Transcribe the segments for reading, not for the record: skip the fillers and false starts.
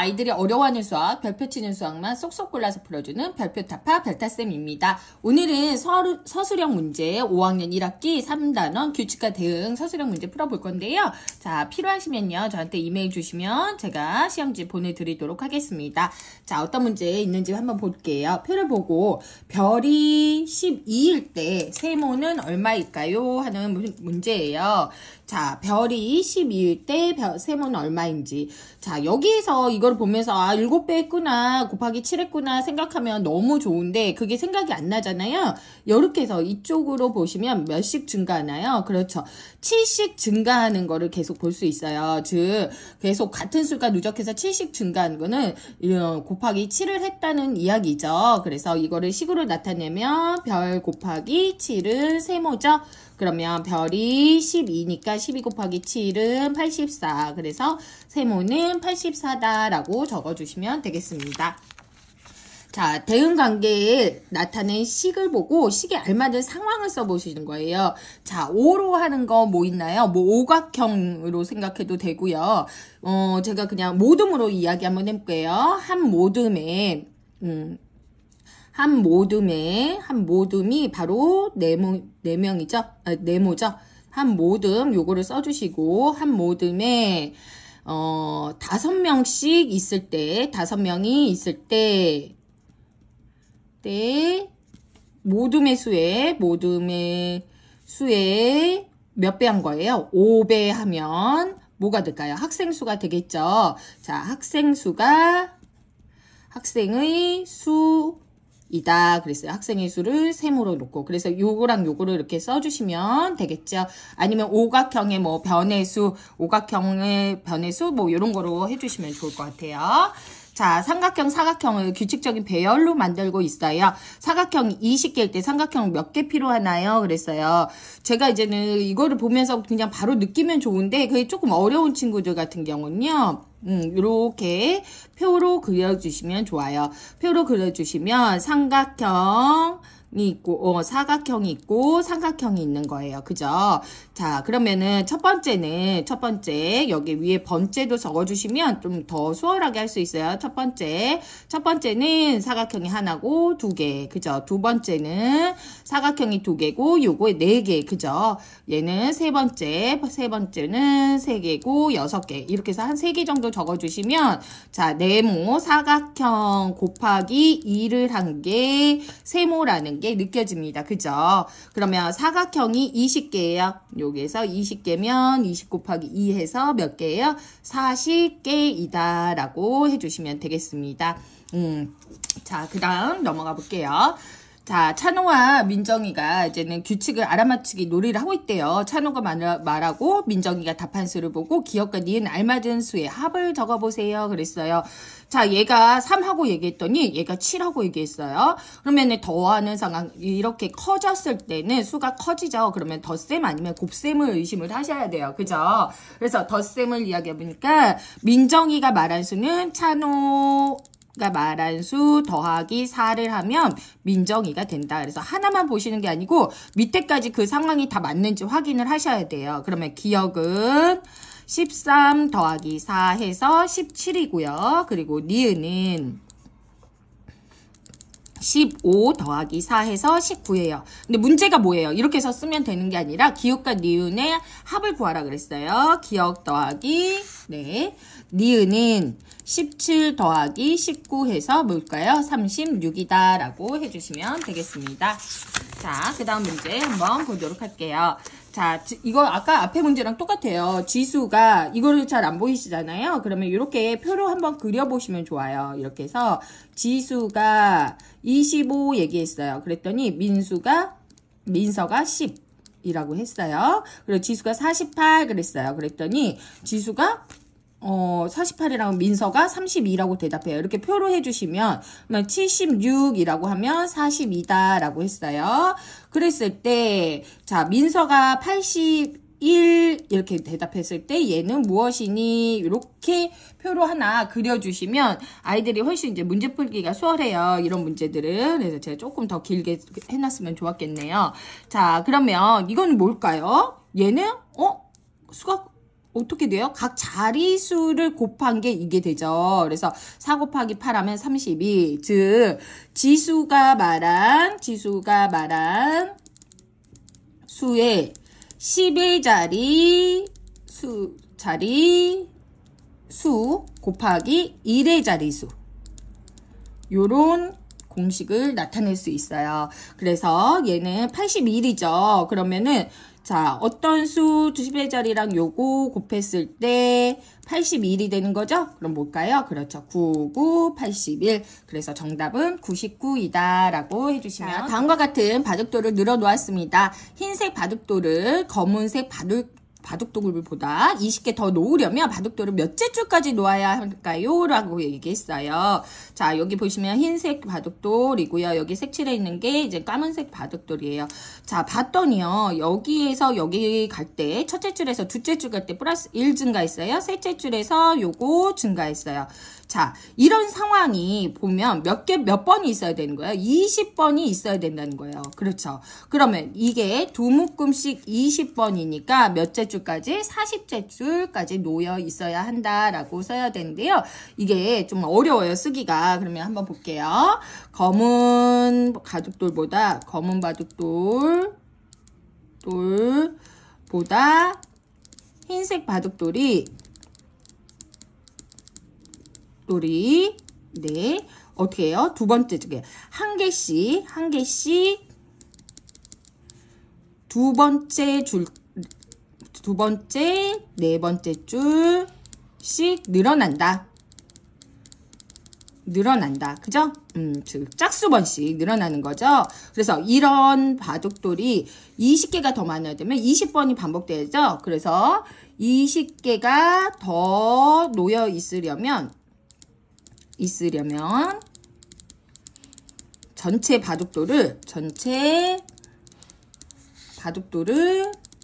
아이들이 어려워하는 수학, 별표 치는 수학만 쏙쏙 골라서 풀어주는 별표타파 별타쌤입니다. 오늘은 서술형 문제 5학년 1학기 3단원 규칙과 대응 서술형 문제 풀어볼 건데요. 자, 필요하시면요. 저한테 이메일 주시면 제가 시험지 보내드리도록 하겠습니다. 자, 어떤 문제 있는지 한번 볼게요. 표를 보고 별이 12일 때 세모는 얼마일까요? 하는 문제예요. 자, 별이 12일 때 세모는 얼마인지. 자, 여기에서 이걸 보면서 7배 했구나, 곱하기 7 했구나 생각하면 너무 좋은데 그게 생각이 안 나잖아요. 이렇게 해서 이쪽으로 보시면 몇씩 증가하나요? 그렇죠. 7씩 증가하는 거를 계속 볼 수 있어요. 즉, 계속 같은 수가 누적해서 7씩 증가하는 거는 곱하기 7을 했다는 이야기죠. 그래서 이거를 식으로 나타내면 별 곱하기 7은 세모죠. 그러면 별이 12니까 12 곱하기 7은 84. 그래서 세모는 84다라고 적어주시면 되겠습니다. 자, 대응 관계에 나타낸 식을 보고 식에 알맞은 상황을 써보시는 거예요. 자, 5로 하는 거 뭐 있나요? 뭐 오각형으로 생각해도 되고요. 제가 그냥 모듬으로 이야기 한번 해볼게요. 한 모듬이 바로 네모죠. 한 모듬 요거를 써주시고, 한 모듬에 5명씩 있을 때, 5명이 있을 때 모듬의 수에 몇 배 한 거예요? 5배 하면 뭐가 될까요? 학생 수가 되겠죠. 자, 학생의 수이다. 그랬어요. 학생의 수를 세모로 놓고. 그래서 요거랑 요거를 이렇게 써주시면 되겠죠. 아니면 오각형의 뭐 오각형의 변의 수 뭐 이런 거로 해주시면 좋을 것 같아요. 자, 삼각형, 사각형을 규칙적인 배열로 만들고 있어요. 사각형이 20개일 때 삼각형 몇 개 필요하나요? 그랬어요. 제가 이제는 이거를 보면서 그냥 바로 느끼면 좋은데 그게 조금 어려운 친구들 같은 경우는요. 이렇게 표로 그려주시면 좋아요. 표로 그려주시면 삼각형이 있고, 사각형이 있고, 삼각형이 있는 거예요. 그죠? 자, 그러면은 첫 번째, 여기 위에 번째도 적어주시면 좀 더 수월하게 할 수 있어요. 첫 번째는 사각형이 하나고 2개. 그죠? 두 번째는 사각형이 2개고, 요거 4개. 그죠? 얘는 세 번째는 3개고, 6개. 이렇게 해서 한 3개 정도 적어주시면, 자, 네모, 사각형 곱하기 2를 한 게, 세모라는 게 느껴집니다. 그죠? 그러면 사각형이 20개예요. 여기에서 20개면 20 곱하기 2 해서 몇 개예요? 40개이다 라고 해주시면 되겠습니다. 자, 그 다음 넘어가 볼게요. 자, 찬호와 민정이가 이제는 규칙을 알아맞히기 놀이를 하고 있대요. 찬호가 말하고 민정이가 답한 수를 보고 기억과 니은 알맞은 수의 합을 적어보세요. 그랬어요. 자, 얘가 3하고 얘기했더니 얘가 7하고 얘기했어요. 그러면 더하는 상황, 이렇게 커졌을 때는 수가 커지죠. 그러면 덧셈 아니면 곱셈을 의심을 하셔야 돼요. 그죠? 그래서 덧셈을 이야기해보니까 민정이가 말한 수는 찬호가 말한 수 더하기 4를 하면 민정이가 된다. 그래서 하나만 보시는 게 아니고 밑에까지 그 상황이 다 맞는지 확인을 하셔야 돼요. 그러면 기억은 13 더하기 4 해서 17이고요. 그리고 니은은 15 더하기 4 해서 19예요. 근데 문제가 뭐예요? 이렇게 해서 쓰면 되는 게 아니라 기억과 니은의 합을 구하라 그랬어요. 기억 더하기 니은은 17 더하기 19 해서 뭘까요? 36이다 라고 해주시면 되겠습니다. 자, 그 다음 문제 한번 보도록 할게요. 자, 이거 아까 앞에 문제랑 똑같아요. 지수가 이거를 잘 안 보이시잖아요. 그러면 이렇게 표로 한번 그려보시면 좋아요. 이렇게 해서 지수가 25 얘기했어요. 그랬더니 민서가 10이라고 했어요. 그리고 지수가 48 그랬어요. 그랬더니 지수가 48이라고 민서가 32라고 대답해요. 이렇게 표로 해주시면 76이라고 하면 42다라고 했어요. 그랬을 때 자, 민서가 81 이렇게 대답했을 때 얘는 무엇이니? 이렇게 표로 하나 그려주시면 아이들이 훨씬 이제 문제 풀기가 수월해요. 이런 문제들은. 그래서 제가 조금 더 길게 해놨으면 좋았겠네요. 자, 그러면 이건 뭘까요? 얘는 수가 어떻게 돼요? 각 자리수를 곱한 게 이게 되죠. 그래서 4 곱하기 8 하면 32. 즉 지수가 말한 수의 10의 수 곱하기 1의 자리수. 요런 공식을 나타낼 수 있어요. 그래서 얘는 81이죠. 그러면은 자, 어떤 수 10의 자리랑 요거 곱했을 때 81이 되는 거죠? 그럼 뭘까요? 그렇죠. 99, 81. 그래서 정답은 99이다 라고 해주시면 다음과 같은 바둑돌을 늘어 놓았습니다. 흰색 바둑돌을 검은색 바둑돌보다 20개 더 놓으려면 바둑돌을 몇째 줄까지 놓아야 할까요? 라고 얘기했어요. 자, 여기 보시면 흰색 바둑돌이고요. 여기 색칠해 있는 게 이제 까만색 바둑돌이에요. 자, 봤더니요. 여기에서 여기 갈 때 첫째 줄에서 둘째 줄 갈 때 플러스 1 증가했어요. 셋째 줄에서 요거 증가했어요. 자, 이런 상황이 보면 몇 번이 있어야 되는 거예요? 20번이 있어야 된다는 거예요. 그렇죠. 그러면 이게 두 묶음씩 20번이니까 몇째 줄까지? 40째 줄까지 놓여 있어야 한다라고 써야 되는데요. 이게 좀 어려워요, 쓰기가. 그러면 한번 볼게요. 검은 바둑돌보다 흰색 바둑돌이 네, 어떻게 해요? 두 번째 쪽에 한 개씩 두 번째, 네 번째 줄씩 늘어난다. 그죠? 즉 짝수번씩 늘어나는 거죠. 그래서 이런 바둑돌이 20개가 더 많아야 되면 20번이 반복돼야죠. 그래서 20개가 더 놓여 있으려면 전체 바둑돌을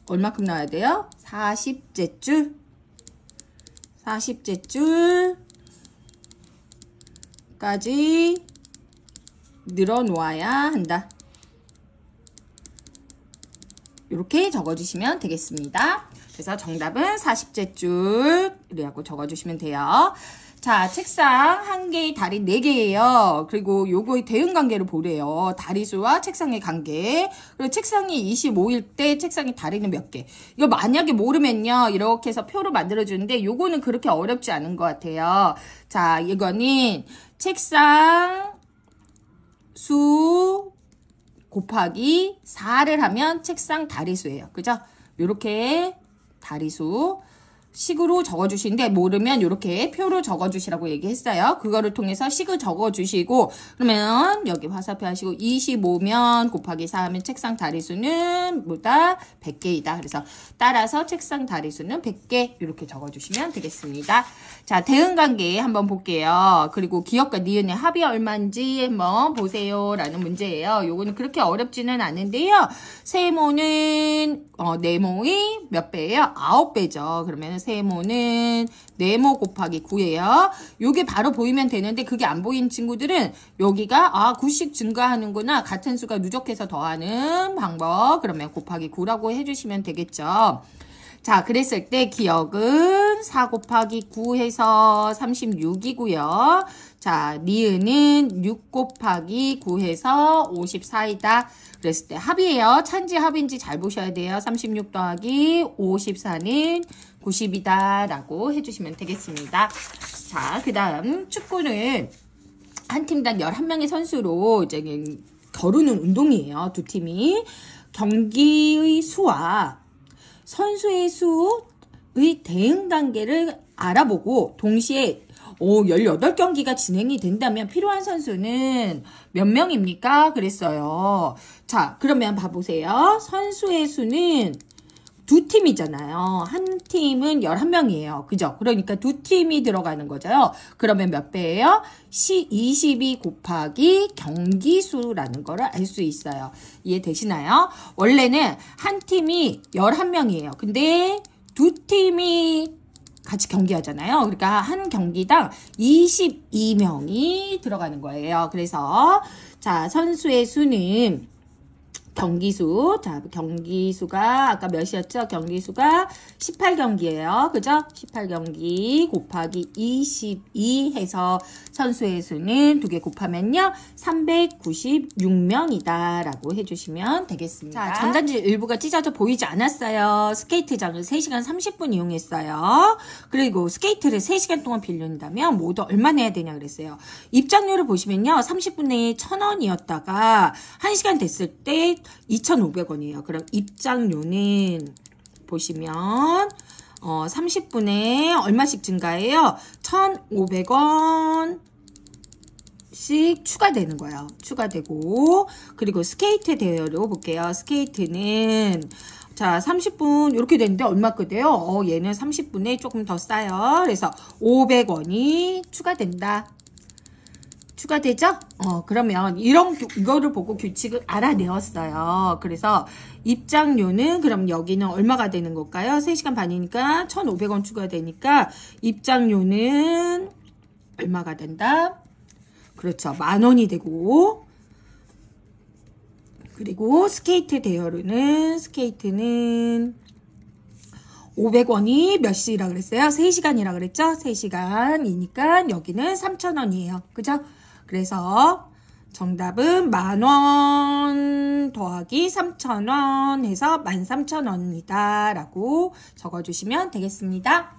얼마큼 넣어야 돼요? 40째 줄까지 늘어 놓아야 한다. 이렇게 적어주시면 되겠습니다. 그래서 정답은 40째 줄이라고 적어주시면 돼요. 자, 책상 한 개의 다리 4개예요. 그리고 요거의 대응관계를 보래요. 다리수와 책상의 관계. 그리고 책상이 25일 때 책상의 다리는 몇 개. 이거 만약에 모르면요. 이렇게 해서 표로 만들어주는데 요거는 그렇게 어렵지 않은 것 같아요. 자, 이거는 책상 수 곱하기 4를 하면 책상 다리수예요. 그죠? 요렇게 다리수 식으로 적어주시는데 모르면 이렇게 표로 적어주시라고 얘기했어요. 그거를 통해서 식을 적어주시고 그러면 여기 화살표 하시고 25면 곱하기 4하면 책상 다리수는 뭐다? 100개이다. 그래서 따라서 책상 다리수는 100개 이렇게 적어주시면 되겠습니다. 자, 대응관계 한번 볼게요. 그리고 기역과 니은의 합이 얼마인지 한번 보세요 라는 문제예요. 요거는 그렇게 어렵지는 않은데요. 세모는 네모의 몇 배예요? 9배죠. 그러면 세모는 네모 곱하기 9예요. 요게 바로 보이면 되는데 그게 안 보이는 친구들은 여기가 9씩 증가하는구나. 같은 수가 누적해서 더하는 방법. 그러면 곱하기 9라고 해주시면 되겠죠. 자, 그랬을 때 기억은 4 곱하기 9 해서 36이고요. 자, 니은은 6 곱하기 9 해서 54이다. 그랬을 때 합이에요. 찬지 합인지 잘 보셔야 돼요. 36 더하기 54는 90이다 라고 해주시면 되겠습니다. 자, 그 다음 축구는 한 팀당 11명의 선수로 이제 겨루는 운동이에요. 두 팀이. 경기의 수와 선수의 수의 대응 단계를 알아보고 동시에 18경기가 진행이 된다면 필요한 선수는 몇 명입니까? 그랬어요. 자, 그러면 봐보세요. 선수의 수는 두 팀이잖아요. 한 팀은 11명이에요. 그죠? 그러니까 두 팀이 들어가는 거죠. 그러면 몇 배예요? 22 곱하기 경기수라는 거를 알 수 있어요. 이해되시나요? 원래는 한 팀이 11명이에요. 근데 두 팀이 같이 경기하잖아요. 그러니까 한 경기당 22명이 들어가는 거예요. 그래서 자, 선수의 수는 경기수. 자, 경기수가 아까 몇이었죠? 경기수가 18경기예요. 그죠? 18경기 곱하기 22 해서 선수의 수는 2개 곱하면요. 396명이다 라고 해주시면 되겠습니다. 자, 전단지 일부가 찢어져 보이지 않았어요. 스케이트장을 3시간 30분 이용했어요. 그리고 스케이트를 3시간 동안 빌린다면 모두 얼마 내야 되냐 그랬어요. 입장료를 보시면요. 30분에 1,000원이었다가 1시간 됐을 때 2,500원이에요. 그럼 입장료는 보시면 30분에 얼마씩 증가해요? 1,500원 씩 추가되는 거예요. 추가되고 그리고 스케이트 대여로 볼게요. 스케이트는 자 30분 이렇게 되는데 얼마 거돼요? 얘는 30분에 조금 더 싸요. 그래서 500원이 추가된다. 추가되죠? 그러면 이거를 보고 규칙을 알아내었어요. 그래서 입장료는 그럼 여기는 얼마가 되는 걸까요? 3시간 반이니까 1,500원 추가되니까 입장료는 얼마가 된다? 그렇죠. 10,000원이 되고 그리고 스케이트 대여료는 스케이트는 500원이 몇 시라 그랬어요? 3시간이라 그랬죠? 3시간이니까 여기는 3,000원이에요. 그죠? 그래서 정답은 10,000원 더하기 3,000원 해서 13,000원이다 라고 적어주시면 되겠습니다.